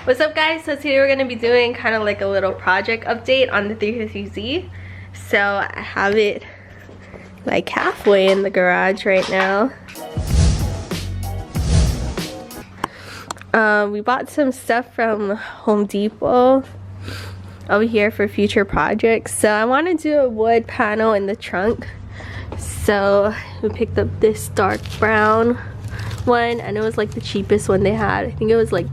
What's up guys? So today we're going to be doing kind of like a little project update on the 350Z. So I have it like halfway in the garage right now. We bought some stuff from Home Depot over here for future projects. So I want to do a wood panel in the trunk. So we picked up this dark brown one, and it was like the cheapest one they had. I think it was like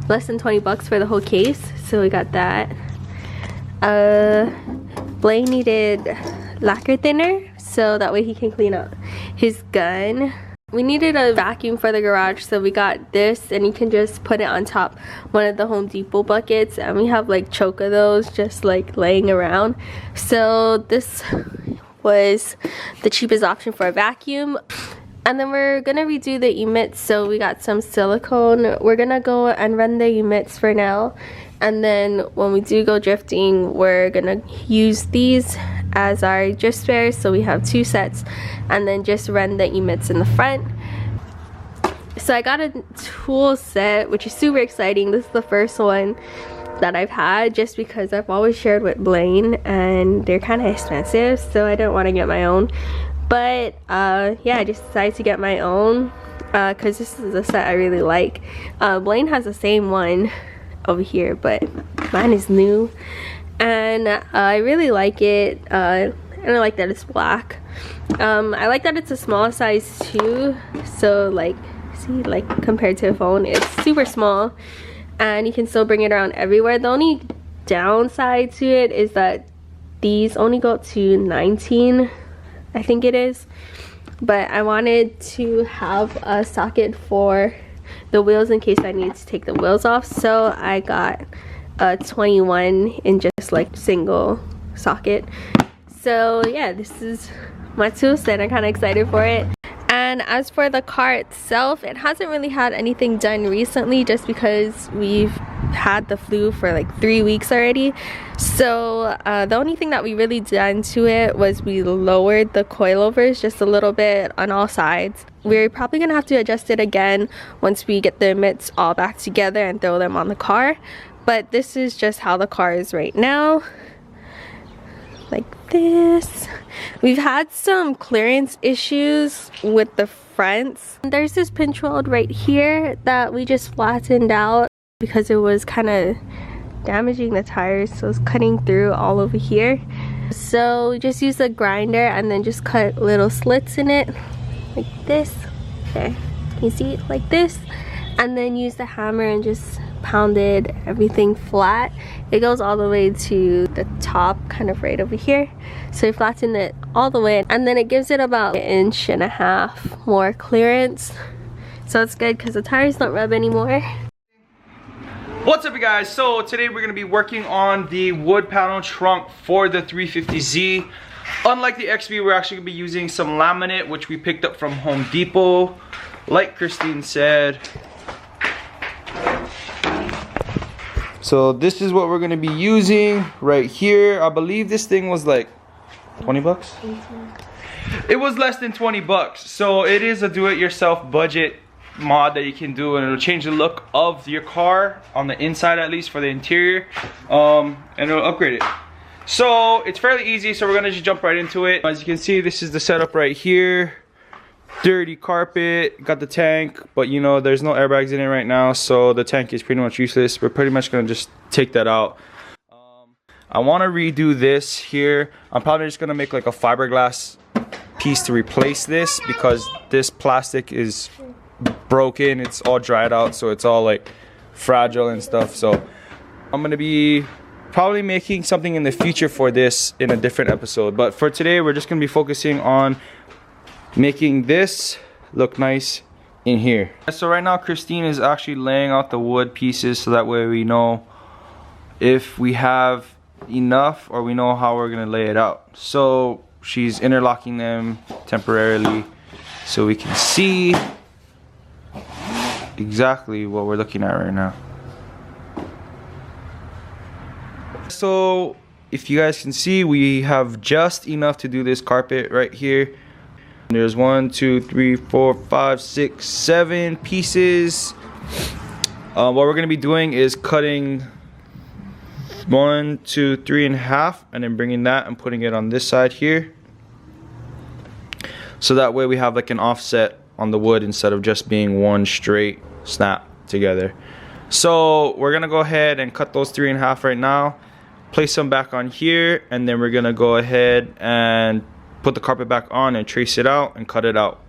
less than 20 bucks for the whole case, so we got that. Blaine needed lacquer thinner so that way he can clean up his gun. We needed a vacuum for the garage, so we got this, and you can just put it on top one of the Home Depot buckets, and we have like choke of those just like laying around. So this was the cheapest option for a vacuum. And then we're gonna redo the emits, so we got some silicone. We're gonna go and run the emits for now, and then when we do go drifting, we're gonna use these as our drift spares, so we have 2 sets, and then just run the emits in the front. So I got a tool set, which is super exciting. This is the first one that I've had, just because I've always shared with Blaine and they're kind of expensive, so I don't want to get my own. But yeah, I just decided to get my own because this is a set I really like. Blaine has the same one over here, but mine is new, and I really like it. And I like that it's black. I like that it's a small size too, so like, see, like compared to a phone, it's super small, and you can still bring it around everywhere. The only downside to it is that these only go up to 19, I think it is, but I wanted to have a socket for the wheels in case I need to take the wheels off, so I got a 21 in just like single socket. So yeah, this is my tool set. I'm kind of excited for it. And as for the car itself, it hasn't really had anything done recently, just because we've had the flu for like 3 weeks already. So the only thing that we really done to it was we lowered the coilovers just a little bit on all sides. We're probably gonna have to adjust it again once we get the emits all back together and throw them on the car. But this is just how the car is right now, like this. We've had some clearance issues with the fronts. There's this pinch weld right here that we just flattened out because it was kind of damaging the tires, so it's cutting through all over here. So we just use a grinder and then just cut little slits in it like this. There, can you see it like this? And then use the hammer and just pounded everything flat. It goes all the way to the top, kind of right over here. So we flattened it all the way, and then it gives it about 1.5 inches more clearance. So it's good because the tires don't rub anymore. What's up you guys? So today we're going to be working on the wood panel trunk for the 350Z. Unlike the XB, we're actually going to be using some laminate, which we picked up from Home Depot, like Christine said. So this is what we're going to be using right here. I believe this thing was like 20 bucks? It was less than 20 bucks. So it is a do-it-yourself budget mod that you can do, and it'll change the look of your car on the inside, at least for the interior, and it'll upgrade it. So it's fairly easy, so we're gonna just jump right into it. As you can see, this is the setup right here. Dirty carpet, got the tank, but you know there's no airbags in it right now, so the tank is pretty much useless. We're pretty much gonna just take that out. I want to redo this here. I'm probably just gonna make like a fiberglass piece to replace this, because this plastic is broken, it's all dried out, so it's all like fragile and stuff. So I'm gonna be probably making something in the future for this in a different episode, but for today we're just gonna be focusing on making this look nice in here. So right now Christine is actually laying out the wood pieces, so that way we know if we have enough or we know how we're gonna lay it out. So she's interlocking them temporarily so we can see exactly what we're looking at right now. So if you guys can see, we have just enough to do this carpet right here. There's 1, 2, 3, 4, 5, 6, 7 pieces. What we're gonna be doing is cutting 1, 2, 3 in half, and then bringing that and putting it on this side here. So that way we have like an offset on the wood instead of just being one straight snap together. So we're gonna go ahead and cut those 3 in half right now, place them back on here, and then we're gonna go ahead and put the carpet back on and trace it out and cut it out.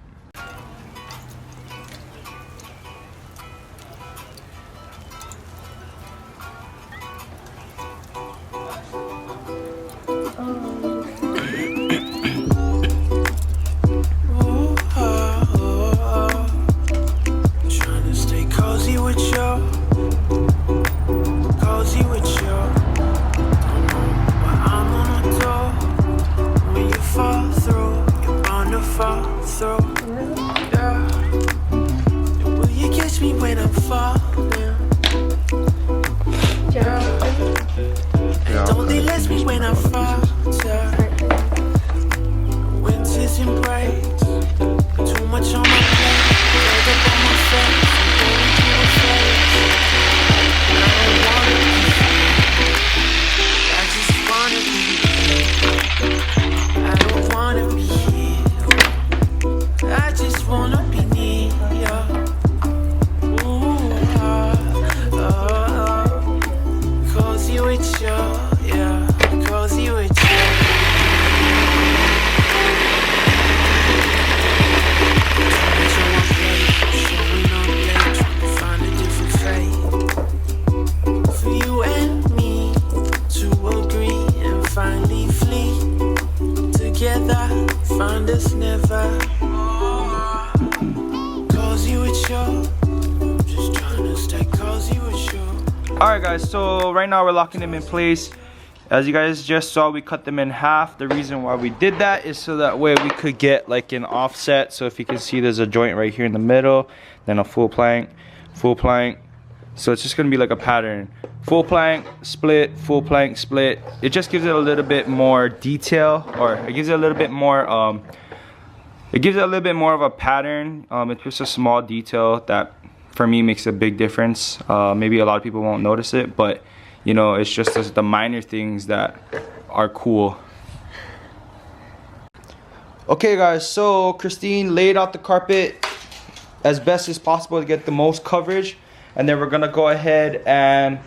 Alright guys, so right now we're locking them in place. As you guys just saw, we cut them in half. The reason why we did that is so that way we could get like an offset. So if you can see, there's a joint right here in the middle, then a full plank. So it's just gonna be like a pattern. Full plank, split, full plank, split. It just gives it a little bit more detail, or it gives it a little bit more of a pattern. It's just a small detail that for me makes a big difference. Maybe a lot of people won't notice it, but you know, it's just the minor things that are cool. Okay guys, so Christine laid out the carpet as best as possible to get the most coverage, and then we're gonna go ahead and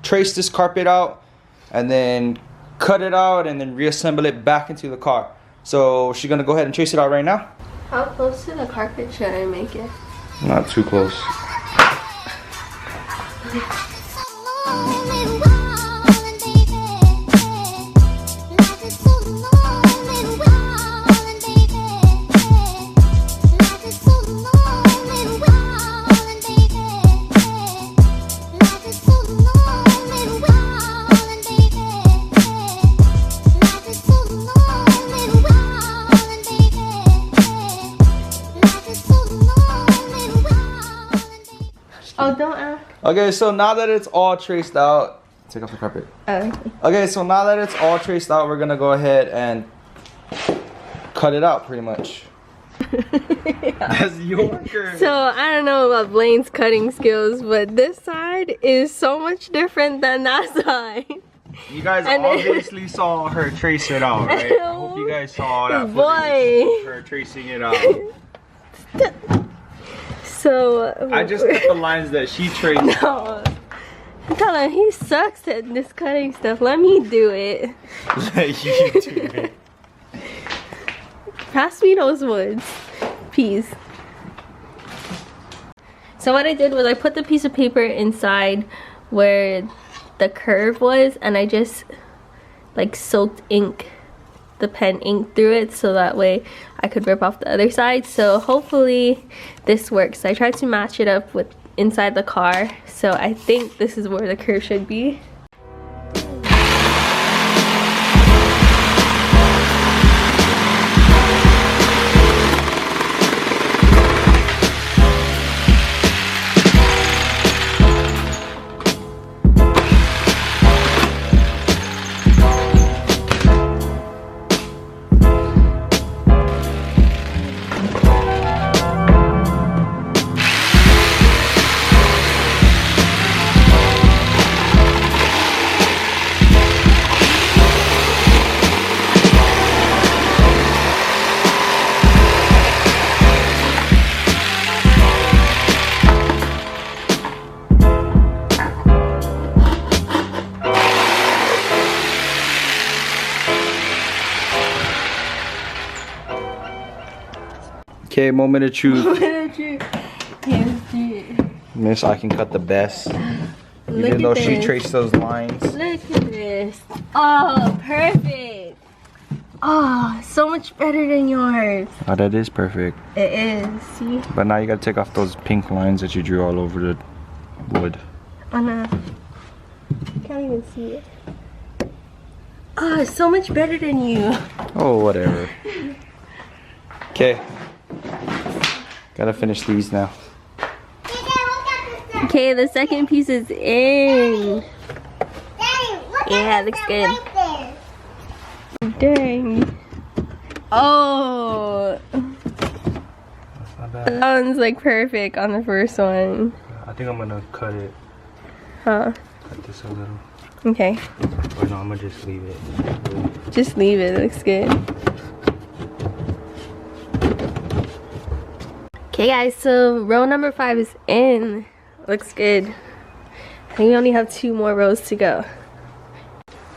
trace this carpet out and then cut it out and then reassemble it back into the car. So she's gonna go ahead and trace it out right now. How close to the carpet should I make it? Not too close. Oh, don't ask. Okay, so now that it's all traced out, take off the carpet. Oh. Okay, so now that it's all traced out, we're gonna go ahead and cut it out pretty much. That's your turn. So I don't know about Blaine's cutting skills, but this side is so much different than that side. You guys obviously saw her trace it out, right? I hope you guys saw that footage of her tracing it out. So I just cut the lines that she traced. No. I'm telling him he sucks at this cutting stuff. Let me do it. Let you do it. Pass me those woods. Peace. So what I did was I put the piece of paper inside where the curve was, and I just like soaked the pen ink through it, so that way I could rip off the other side. So hopefully this works. I tried to match it up with inside the car, so I think this is where the curve should be. Okay, moment of truth. Here's Miss, I can cut the best. Look Even though at she this. traced those lines. Look at this. Oh, perfect. Oh, so much better than yours. Oh, that is perfect. It is, see? But now you gotta take off those pink lines that you drew all over the wood. Oh no. Can't even see it. Oh, it's so much better than you. Oh, whatever. Okay. Gotta finish these now. Okay, the second piece is in. Yeah, it looks good. Dang. Oh. That's not bad. That one's like perfect on the first one. I think I'm gonna cut it. Huh. Cut this a little. Okay. Or no, I'm gonna just leave it. Just leave it. It looks good. Okay guys, so row number 5 is in. Looks good. I think we only have 2 more rows to go.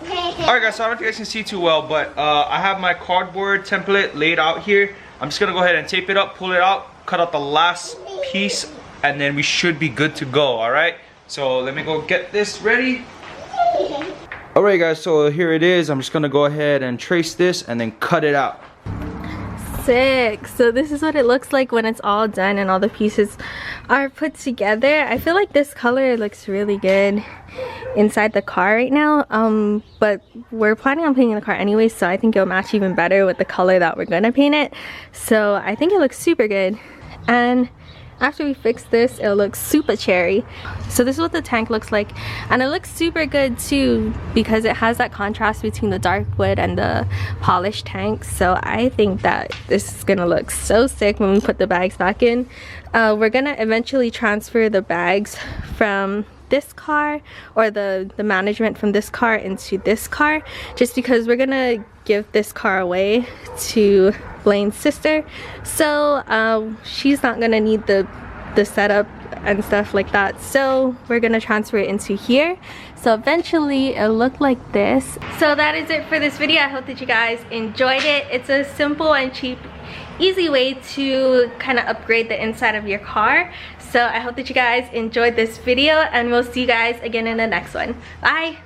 Alright guys, so I don't know if you guys can see too well, but I have my cardboard template laid out here. I'm just gonna go ahead and tape it up, pull it out, cut out the last piece, and then we should be good to go, alright? So let me go get this ready. Alright guys, so here it is. I'm just gonna go ahead and trace this and then cut it out. Sick. So this is what it looks like when it's all done and all the pieces are put together. I feel like this color looks really good inside the car right now, but we're planning on painting the car anyway, so I think it'll match even better with the color that we're gonna paint it. So I think it looks super good, and after we fix this, it'll look super cherry. So this is what the tank looks like, and it looks super good too because it has that contrast between the dark wood and the polished tank. So I think that this is gonna look so sick when we put the bags back in. We're gonna eventually transfer the bags from this car, or the management from this car, into this car, just because we're gonna give this car away to Blaine's sister, so she's not gonna need the setup and stuff like that, so we're gonna transfer it into here. So eventually it'll look like this. So that is it for this video. I hope that you guys enjoyed it. It's a simple and cheap, easy way to kind of upgrade the inside of your car. So I hope that you guys enjoyed this video, and we'll see you guys again in the next one. Bye.